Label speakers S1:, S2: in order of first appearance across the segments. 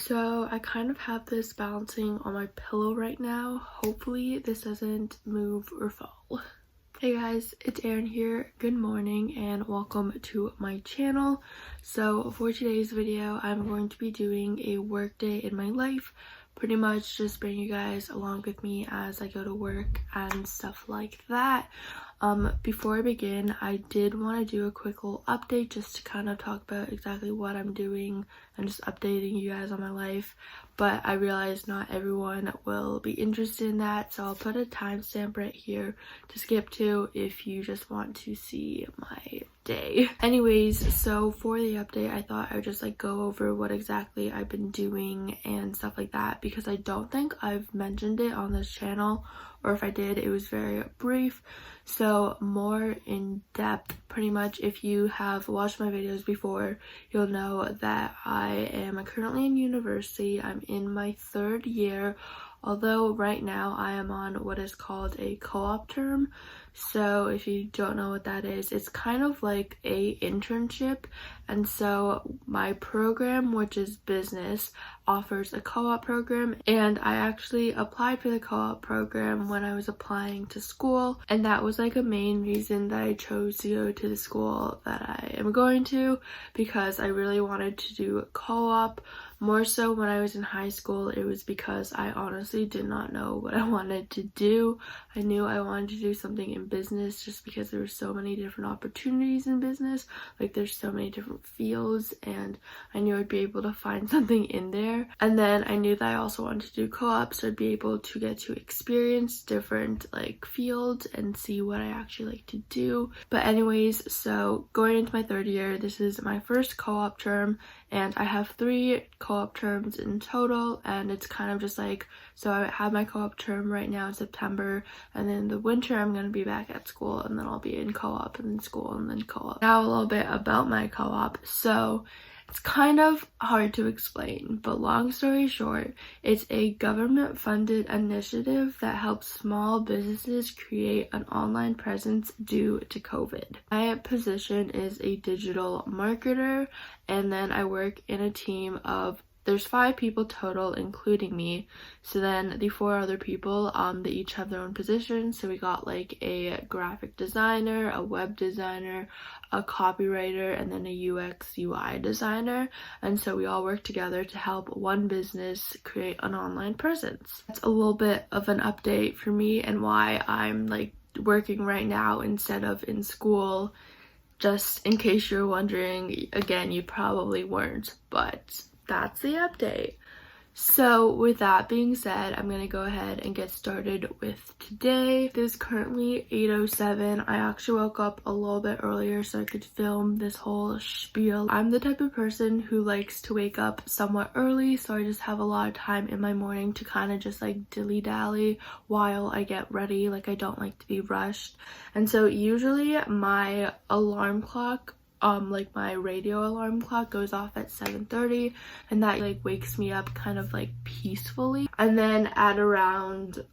S1: So I kind of have this balancing on my pillow right now. Hopefully this doesn't move or fall. Hey guys, it's Erin here. Good morning and welcome to my channel. So for today's video, I'm going to be doing a work day in my life. Pretty much just bring you guys along with me as I go to work and stuff like that. Before I begin, I did want to do a quick little update just to kind of talk about exactly what I'm doing and just updating you guys on my life. But I realize not everyone will be interested in that, so I'll put a timestamp right here to skip to if you just want to see my day. Anyways, so for the update, I thought I would just go over what exactly I've been doing and stuff like that, because I don't think I've mentioned it on this channel, or if I did, it was very brief. So more in depth, pretty much. If you have watched my videos before, you'll know that I am currently in university. I'm in my third year, although right now I am on what is called a co-op term. So if you don't know what that is, it's kind of like a internship. And so my program, which is business, offers a co-op program, and I actually applied for the co-op program when I was applying to school, and that was a main reason that I chose to go to the school that I am going to, because I really wanted to do co-op. More so when I was in high school, it was because I honestly did not know what I wanted to do. I knew I wanted to do something in business just because there were so many different opportunities in business. There's so many different fields, and I knew I'd be able to find something in there. And then I knew that I also wanted to do co-op, so I'd be able to get to experience different fields and see what I actually like to do. But anyways, so going into my third year, this is my first co-op term, and I have 3 co-op terms in total, and it's kind of just so I have my co-op term right now in September, and then in the winter I'm going to be back at school, and then I'll be in co-op and then school and then co-op. Now a little bit about my co-op. So it's kind of hard to explain, but long story short, it's a government-funded initiative that helps small businesses create an online presence due to COVID. My position is a digital marketer, and then I work in a team of there's 5 people total, including me. So then the 4 other people, they each have their own position. So we got a graphic designer, a web designer, a copywriter, and then a UX UI designer. And so we all work together to help one business create an online presence. That's a little bit of an update for me and why I'm working right now instead of in school. Just in case you're wondering, again, you probably weren't, but that's the update. So with that being said, I'm going to go ahead and get started with today. It is currently 8:07. I actually woke up a little bit earlier so I could film this whole spiel. I'm the type of person who likes to wake up somewhat early, so I just have a lot of time in my morning to kind of just dilly-dally while I get ready. I don't like to be rushed. And so usually my alarm clock, my radio alarm clock goes off at 7:30, and that wakes me up kind of peacefully. And then at around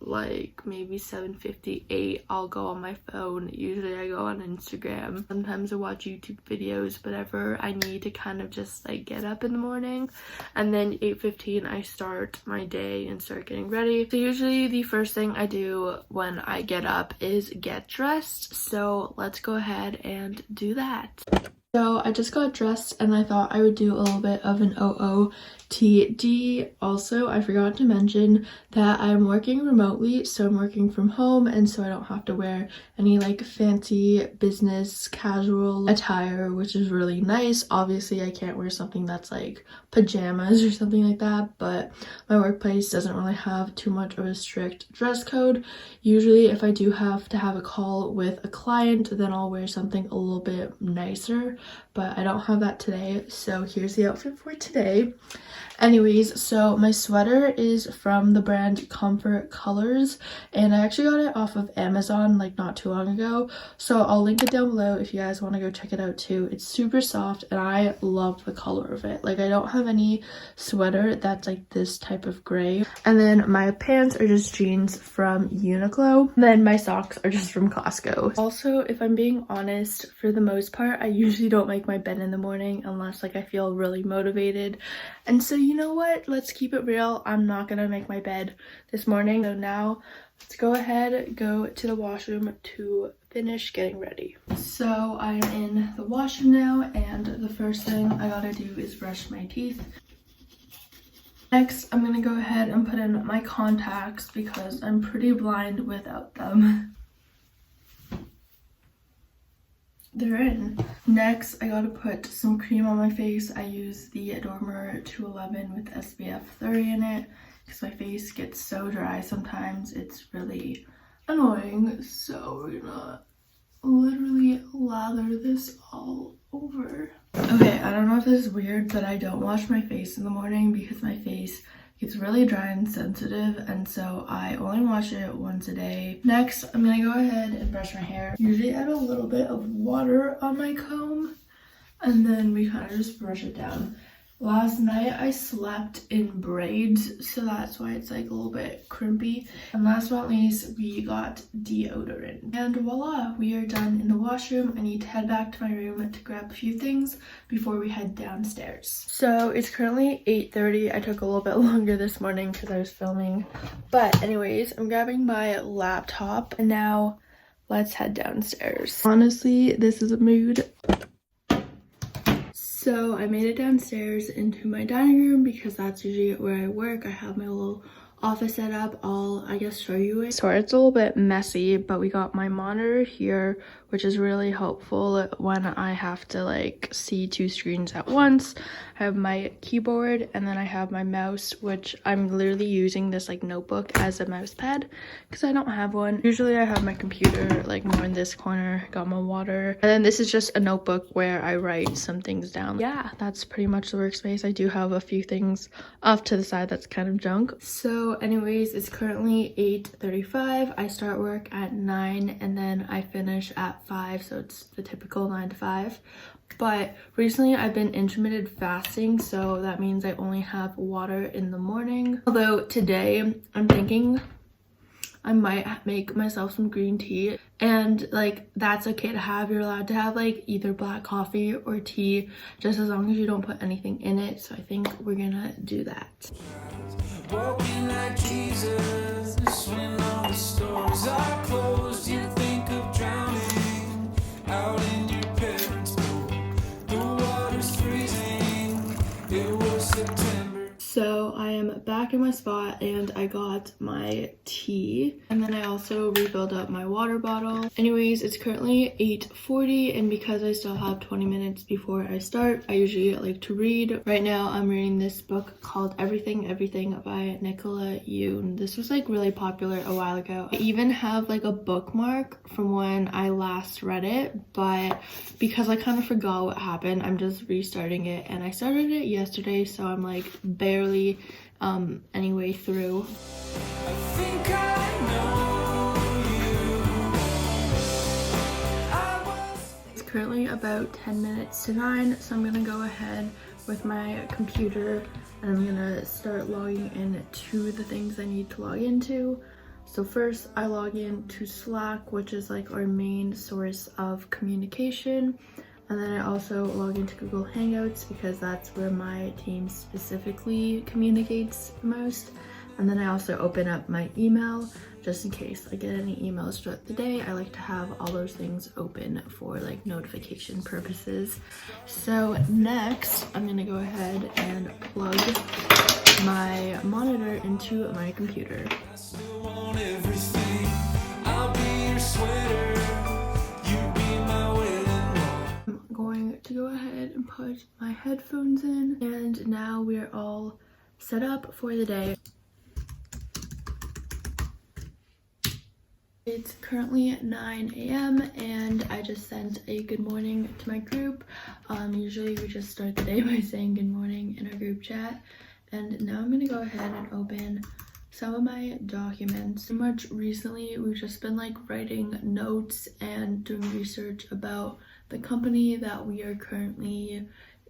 S1: maybe 7:58, I'll go on my phone. Usually I go on Instagram. Sometimes I watch YouTube videos, whatever I need to kind of just get up in the morning. And then 8:15 I start my day and start getting ready. So usually the first thing I do when I get up is get dressed. So let's go ahead and do that. So I just got dressed, and I thought I would do a little bit of an OOTD. Also, I forgot to mention that I'm working remotely, so I'm working from home, and so I don't have to wear any fancy business casual attire, which is really nice. Obviously, I can't wear something that's pajamas or something like that, but my workplace doesn't really have too much of a strict dress code. Usually, if I do have to have a call with a client, then I'll wear something a little bit nicer, but I don't have that today. So here's the outfit for today. Anyways, so my sweater is from the brand Comfort Colors, and I actually got it off of Amazon not too long ago, so I'll link it down below if you guys want to go check it out too. It's super soft, and I love the color of it. I don't have any sweater that's this type of gray. And then my pants are just jeans from Uniqlo, and then my socks are just from Costco. Also, if I'm being honest, for the most part I usually don't make my bed in the morning unless like I feel really motivated. And so you know what? Let's keep it real. I'm not gonna make my bed this morning. So now let's go ahead, go to the washroom to finish getting ready. So I'm in the washroom now, and the first thing I gotta do is brush my teeth. Next, I'm gonna go ahead and put in my contacts because I'm pretty blind without them. They're in. Next, I gotta put some cream on my face. I use the Dormer 211 with SPF 30 in it because my face gets so dry sometimes. It's really annoying. So we're gonna literally lather this all over. Okay, I don't know if this is weird, but I don't wash my face in the morning because my face gets really dry and sensitive, and so I only wash it once a day. Next, I'm gonna go ahead and brush my hair. Usually add a little bit of water on my comb, and then we kind of just brush it down. Last night I slept in braids, so that's why it's like a little bit crimpy. And last but not least, we got deodorant. And voila, we are done in the washroom. I need to head back to my room to grab a few things before we head downstairs. So it's currently 8:30. I took a little bit longer this morning because I was filming. But anyways, I'm grabbing my laptop, and now let's head downstairs. Honestly, this is a mood. So I made it downstairs into my dining room because that's usually where I work. I have my little office set up. I'll, I guess, show you it. Sorry, it's a little bit messy, but we got my monitor here, which is really helpful when I have to like see two screens at once. I have my keyboard, and then I have my mouse, which I'm literally using this like notebook as a mouse pad because I don't have one. Usually I have my computer like more in this corner. Got my water, and then this is just a notebook where I write some things down. Yeah, that's pretty much the workspace. I do have a few things off to the side that's kind of junk. So anyways, it's currently 8:35. I start work at 9 and then I finish at 5, so it's the typical 9 to 5. But recently I've been intermittent fasting, so that means I only have water in the morning. Although today I'm thinking I might make myself some green tea, and like that's okay to have. You're allowed to have like either black coffee or tea, just as long as you don't put anything in it. So I think we're gonna do that. Walking like Jesus, when all the stores are closed, you think of drowning out in your parents' pool. The water's freezing, it was September. So I am back in my spot, and I got my tea, and then I also refilled up my water bottle. Anyways, it's currently 8:40, and because I still have 20 minutes before I start, I usually like to read. Right now I'm reading this book called Everything Everything by Nicola Yoon. This was like really popular a while ago. I even have like a bookmark from when I last read it, but because I kind of forgot what happened, I'm just restarting it, and I started it yesterday, so I'm like barely any way through. I think I know you. It's currently about 10 minutes to 9, so I'm gonna go ahead with my computer and I'm gonna start logging into the things I need to log into. So first I log in to Slack, which is like our main source of communication. And then I also log into Google Hangouts because that's where my team specifically communicates the most. And then I also open up my email just in case I get any emails throughout the day. I like to have all those things open for like notification purposes. So next, I'm gonna go ahead and plug my monitor into my computer. I still want everything. I'll be your sweater. Going to go ahead and put my headphones in, and now we're all set up for the day. It's currently 9 a.m. and I just sent a good morning to my group. Usually we just start the day by saying good morning in our group chat, and now I'm gonna go ahead and open some of my documents. Pretty much recently we've just been like writing notes and doing research about the company that we are currently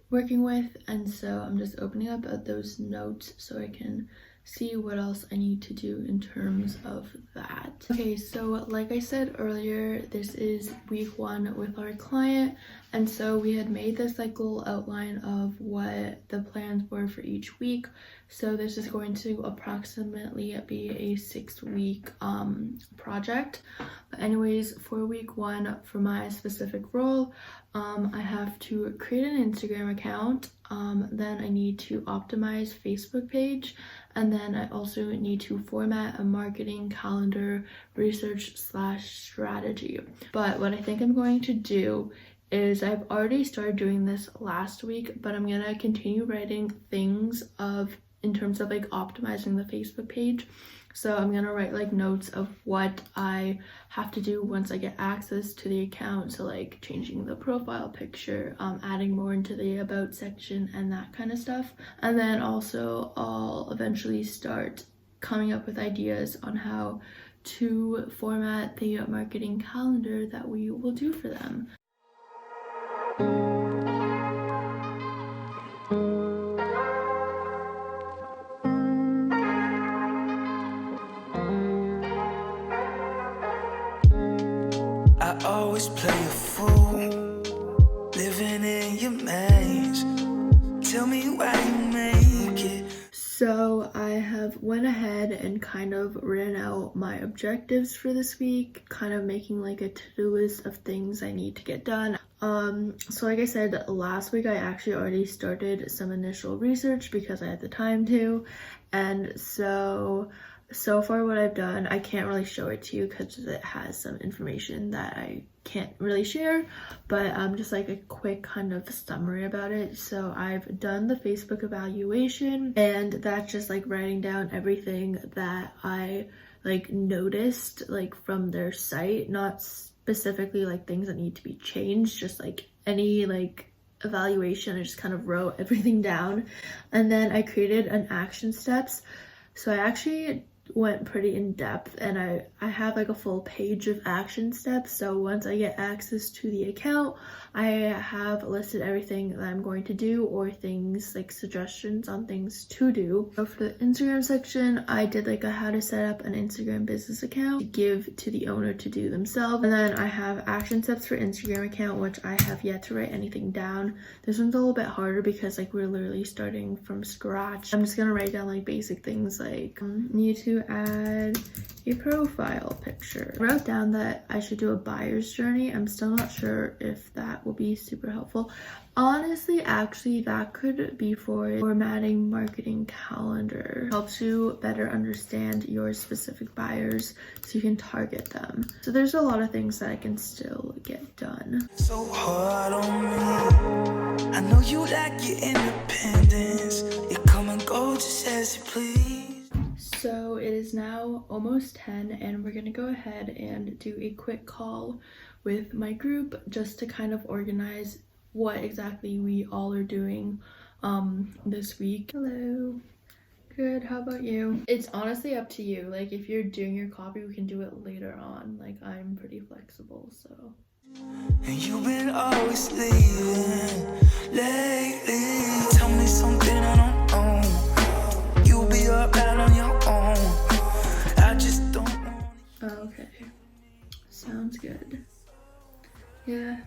S1: working with, and so I'm just opening up those notes so I can see what else I need to do in terms of that. Okay, so like I said earlier, this is week 1 with our client, and so we had made this like little outline of what the plans were for each week. So this is going to approximately be a 6-week project. But anyways, for week 1, for my specific role, I have to create an Instagram account, then I need to optimize Facebook page, and then I also need to format a marketing calendar research/strategy. But what I think I'm going to do is I've already started doing this last week, but I'm gonna continue writing things in terms of like optimizing the Facebook page. So I'm gonna write like notes of what I have to do once I get access to the account. So like changing the profile picture, adding more into the about section and that kind of stuff. And then also I'll eventually start coming up with ideas on how to format the marketing calendar that we will do for them.
S2: I always play a fool, living in your maze. Tell me why you make it.
S1: So I have went ahead and kind of written out my objectives for this week, kind of making like a to-do list of things I need to get done. So like I said, last week I actually already started some initial research because I had the time to, and so far what I've done, I can't really show it to you because it has some information that I can't really share, but just like a quick kind of summary about it. So I've done the Facebook evaluation, and that's just like writing down everything that I like noticed like from their site, not specifically like things that need to be changed, just like any like evaluation. I just kind of wrote everything down, and then I created an action steps. So I actually went pretty in depth, and I have like a full page of action steps. So once I get access to the account, I have listed everything that I'm going to do, or things like suggestions on things to do. So for the Instagram section, I did like a how to set up an Instagram business account to give to the owner to do themselves. And then I have action steps for Instagram account, which I have yet to write anything down. This one's a little bit harder because like we're literally starting from scratch. I'm just gonna write down like basic things like need to add a profile picture. I wrote down that I should do a buyer's journey. I'm still not sure if that will be super helpful. Honestly, actually, that could be for formatting marketing calendar. Helps you better understand your specific buyers so you can target them. So there's a lot of things that I can still get done.
S2: So hard on me. I know you like your independence. You come and go just as you please.
S1: So it is now almost 10, and we're gonna go ahead and do a quick call with my group just to kind of organize what exactly we all are doing this week. Hello. Good, how about you? It's honestly up to you. Like if you're doing your copy, we can do it later on. Like I'm pretty flexible, so.
S2: And you've been always leaving lately. Tell me something I don't know. You'll be up out on your own. I just don't want.
S1: Okay. Sounds good. Yeah.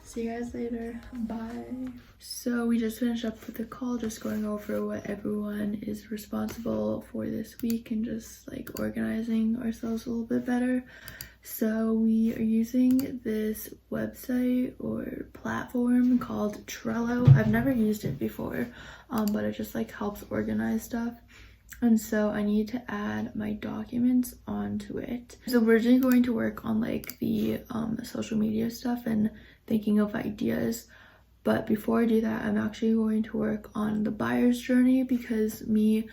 S1: See you guys later. Bye. So we just finished up with the call, just going over what everyone is responsible for this week and just like organizing ourselves a little bit better. So we are using this website or platform called Trello. I've never used it before, but it just like helps organize stuff. And so I need to add my documents onto it. So we're originally going to work on like the social media stuff and thinking of ideas. But before I do that, I'm actually going to work on the buyer's journey because me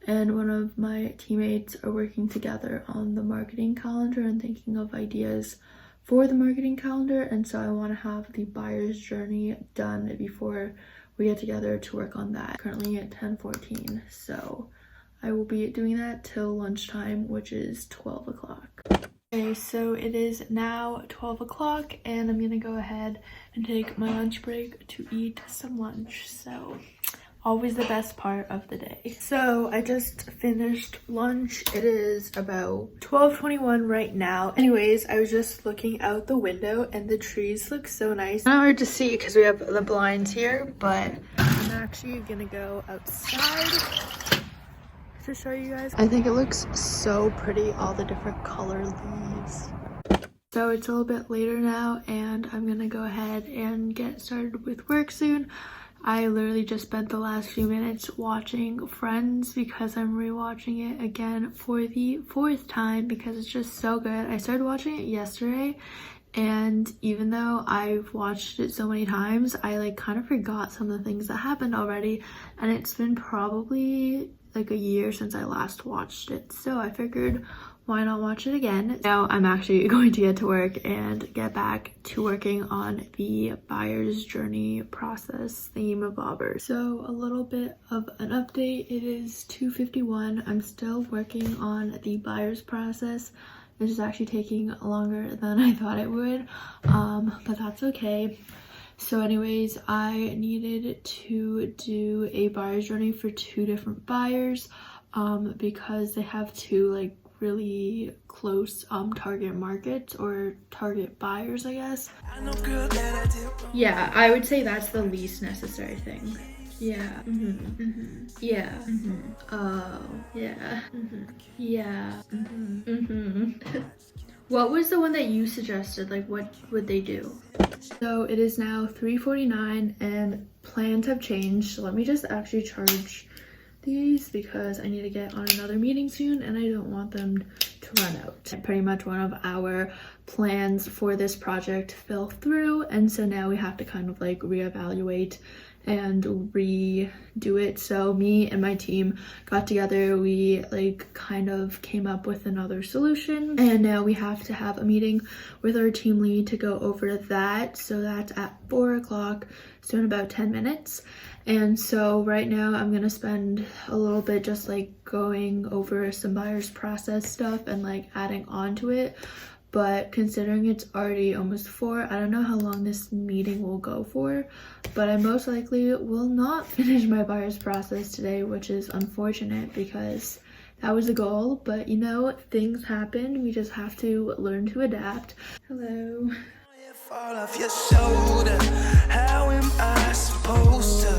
S1: and one of my teammates are working together on the marketing calendar and thinking of ideas for the marketing calendar. And so I want to have the buyer's journey done before we get together to work on that. Currently at 10:14, so I will be doing that till lunchtime, which is 12 o'clock. Okay, so it is now 12 o'clock and I'm gonna go ahead and take my lunch break to eat some lunch. So always the best part of the day. So I just finished lunch. It is about 12:21 right now. Anyways, I was just looking out the window and the trees look so nice. Not hard to see because we have the blinds here, but I'm actually gonna go outside to show you guys. I think it looks so pretty, all the different color leaves. So it's a little bit later now and I'm gonna go ahead and get started with work soon. I literally just spent the last few minutes watching Friends because I'm rewatching it again for the 4th time because it's just so good. I started watching it yesterday, and even though I've watched it so many times, I like kind of forgot some of the things that happened already, and it's been probably like a year since I last watched it. So I figured, why not watch it again? Now I'm actually going to get to work and get back to working on the buyer's journey process thingamabobber. So a little bit of an update. It is 2:51. I'm still working on the buyer's process. This is actually taking longer than I thought it would, but that's okay. So anyways, I needed to do a buyer's journey for 2 different buyers because they have 2 like really close target markets or target buyers, I guess. Yeah, I would say that's the least necessary thing. Yeah. Yeah. Oh, yeah. Yeah. What was the one that you suggested? Like, what would they do? So it is now 3:49 and plans have changed. So let me just actually charge these because I need to get on another meeting soon and I don't want them to run out. Pretty much one of our plans for this project fell through, and so now we have to kind of like reevaluate and redo it. So me and my team got together, we like kind of came up with another solution, and now we have to have a meeting with our team lead to go over that. So that's at 4 o'clock, so in about 10 minutes. And so right now I'm gonna spend a little bit just like going over some buyer's process stuff and like adding on to it. But considering it's already almost 4, I don't know how long this meeting will go for, but I most likely will not finish my buyer's process today, which is unfortunate because that was the goal. But you know, things happen, we just have to learn to adapt. Hello.
S2: Fall off your shoulder. How am I supposed to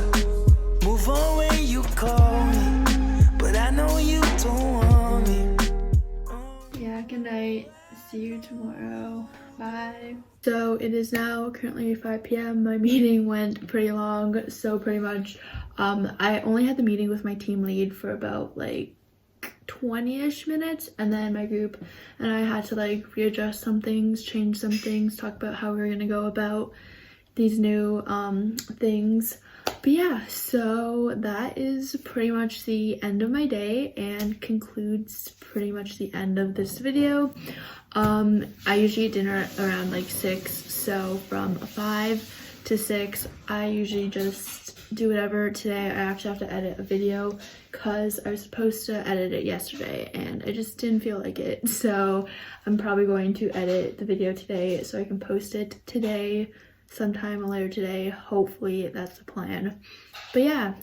S2: move on when you call me? But I know you don't want me.
S1: Yeah, good night. See you tomorrow. Bye. So it is now currently 5 p.m. My meeting went pretty long, so pretty much I only had the meeting with my team lead for about like 20-ish minutes, and then my group and I had to like readjust some things, change some things, talk about how we're gonna go about these new things. But yeah, so that is pretty much the end of my day and concludes pretty much the end of this video. I usually eat dinner around like 6, so from 5 to 6 I usually just do whatever. Today I actually have to edit a video because I was supposed to edit it yesterday and I just didn't feel like it, so I'm probably going to edit the video today so I can post it today, sometime later today. Hopefully that's the plan. But yeah,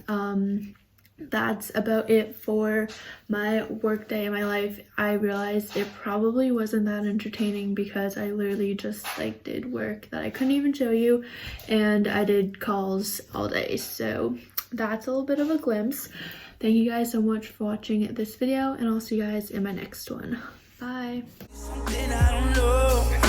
S1: that's about it for my work day in my life. I realized it probably wasn't that entertaining because I literally just like did work that I couldn't even show you, and I did calls all day. So that's a little bit of a glimpse. Thank you guys so much for watching this video, and I'll see you guys in my next one. Bye.
S2: Something I don't know.